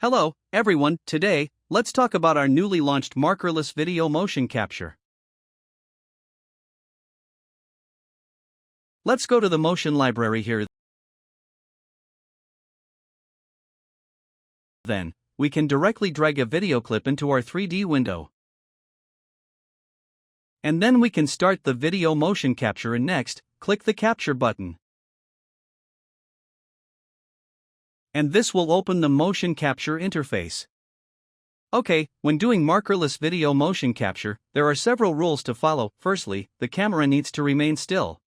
Hello, everyone. Today, let's talk about our newly launched Markerless video motion capture. Let's go to the motion library here. Then, we can directly drag a video clip into our 3D window. And then we can start the video motion capture, and next, click the capture button. And this will open the motion capture interface. Okay, when doing markerless video motion capture, there are several rules to follow. Firstly, the camera needs to remain still.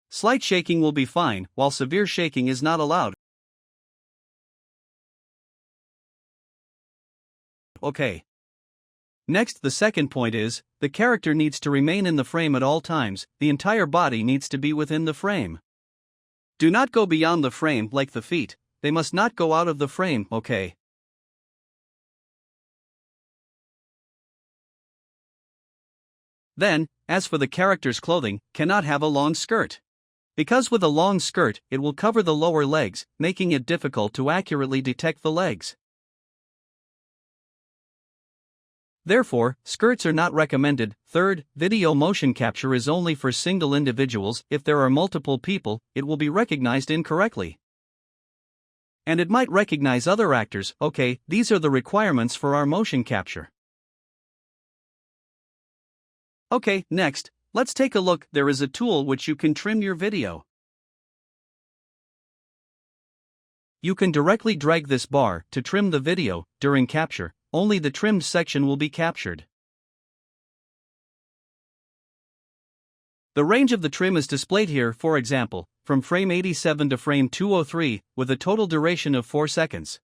Slight shaking will be fine, while severe shaking is not allowed. Okay. Next, the second point is, the character needs to remain in the frame at all times. The entire body needs to be within the frame. Do not go beyond the frame, like the feet. They must not go out of the frame, okay? Then, as for the character's clothing, cannot have a long skirt. Because with a long skirt, it will cover the lower legs, making it difficult to accurately detect the legs. Therefore, skirts are not recommended. Third, video motion capture is only for single individuals. If there are multiple people, it will be recognized incorrectly. And it might recognize other actors. Okay, these are the requirements for our motion capture. Okay, next, let's take a look. There is a tool which you can trim your video. You can directly drag this bar to trim the video. During capture, only the trimmed section will be captured. The range of the trim is displayed here, for example, from frame 87 to frame 203, with a total duration of 4 seconds.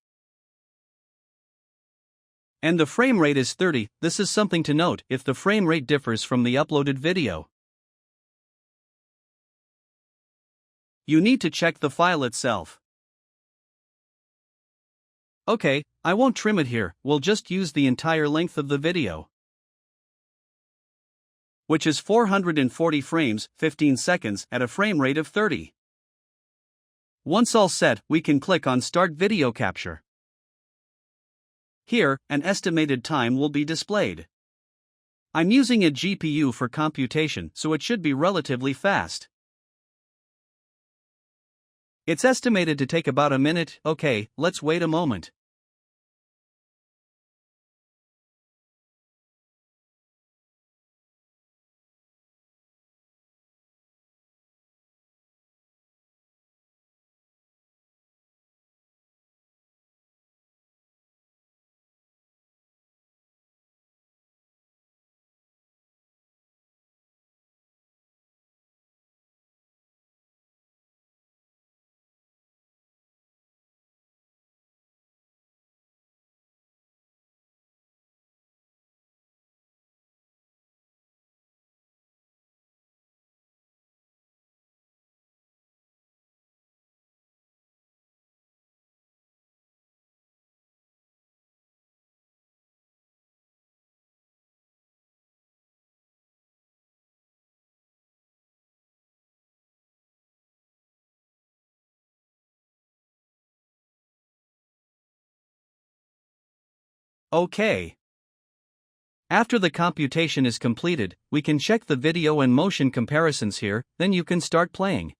And the frame rate is 30. This is something to note if the frame rate differs from the uploaded video. You need to check the file itself. Okay, I won't trim it here, we'll just use the entire length of the video, which is 440 frames, 15 seconds, at a frame rate of 30. Once all set, we can click on Start Video Capture. Here, an estimated time will be displayed. I'm using a GPU for computation, so it should be relatively fast. It's estimated to take about a minute. Okay, let's wait a moment. Okay. After the computation is completed, we can check the video and motion comparisons here, then you can start playing.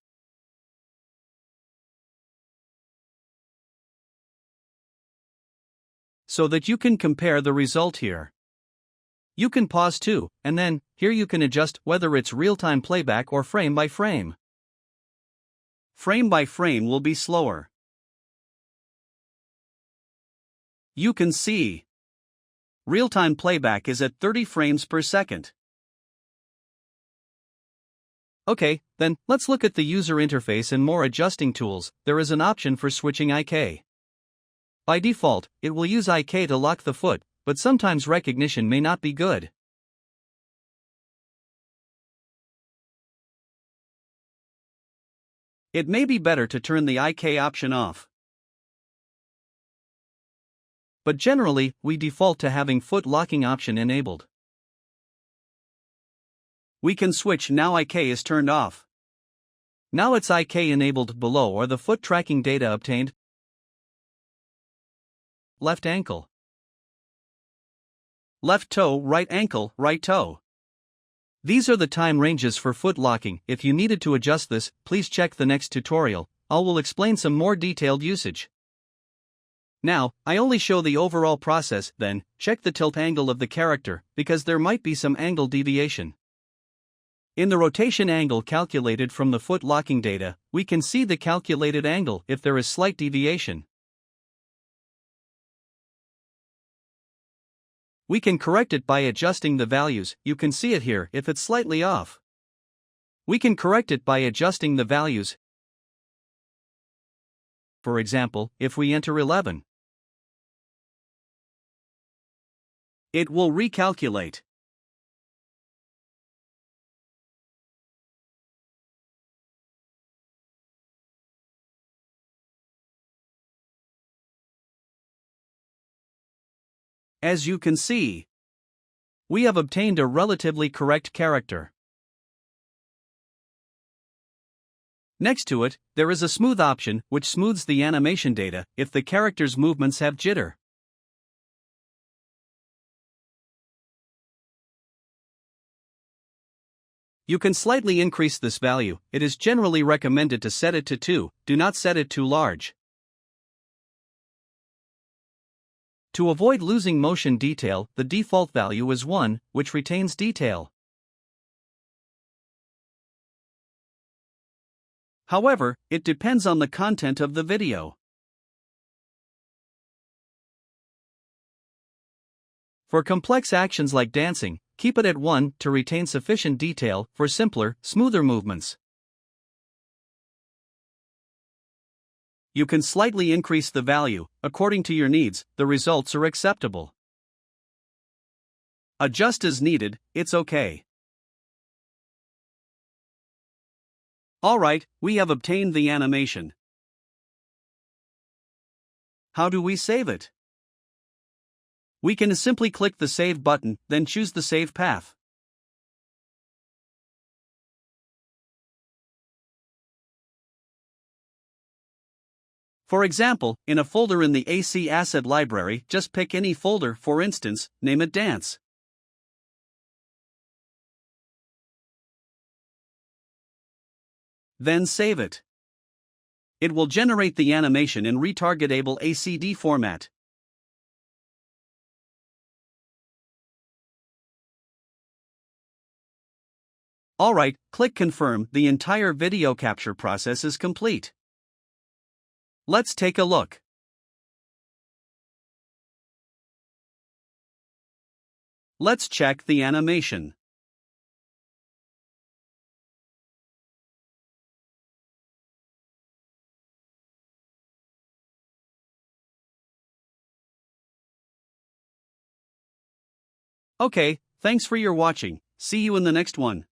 So that you can compare the result here. You can pause too, and then, here you can adjust whether it's real-time playback or frame by frame. Frame by frame will be slower. You can see real-time playback is at 30 frames per second. Okay, then, let's look at the user interface and more adjusting tools. There is an option for switching IK. By default, it will use IK to lock the foot, but sometimes recognition may not be good. It may be better to turn the IK option off. But generally, we default to having foot locking option enabled. We can switch now IK is turned off. Now it's IK enabled. Below are the foot tracking data obtained. left ankle. Left toe, right ankle, right toe. These are the time ranges for foot locking. If you needed to adjust this, please check the next tutorial. I will explain some more detailed usage. Now, I only show the overall process, then, check the tilt angle of the character, because there might be some angle deviation. In the rotation angle calculated from the foot locking data, we can see the calculated angle if there is slight deviation. We can correct it by adjusting the values. You can see it here if it's slightly off. We can correct it by adjusting the values. For example, if we enter 11, it will recalculate. As you can see, we have obtained a relatively correct character. Next to it, there is a smooth option which smooths the animation data if the character's movements have jitter. You can slightly increase this value. It is generally recommended to set it to 2, do not set it too large. To avoid losing motion detail, the default value is 1, which retains detail. However, it depends on the content of the video. For complex actions like dancing, keep it at 1 to retain sufficient detail for simpler, smoother movements. You can slightly increase the value, according to your needs. The results are acceptable. Adjust as needed, it's okay. Alright, we have obtained the animation. How do we save it? We can simply click the Save button, then choose the save path. For example, in a folder in the AC Asset library, just pick any folder, for instance, name it Dance. Then save it. It will generate the animation in retargetable ACD format. Alright, click Confirm. The entire video capture process is complete. Let's take a look. Let's check the animation. Okay, thanks for your watching. See you in the next one.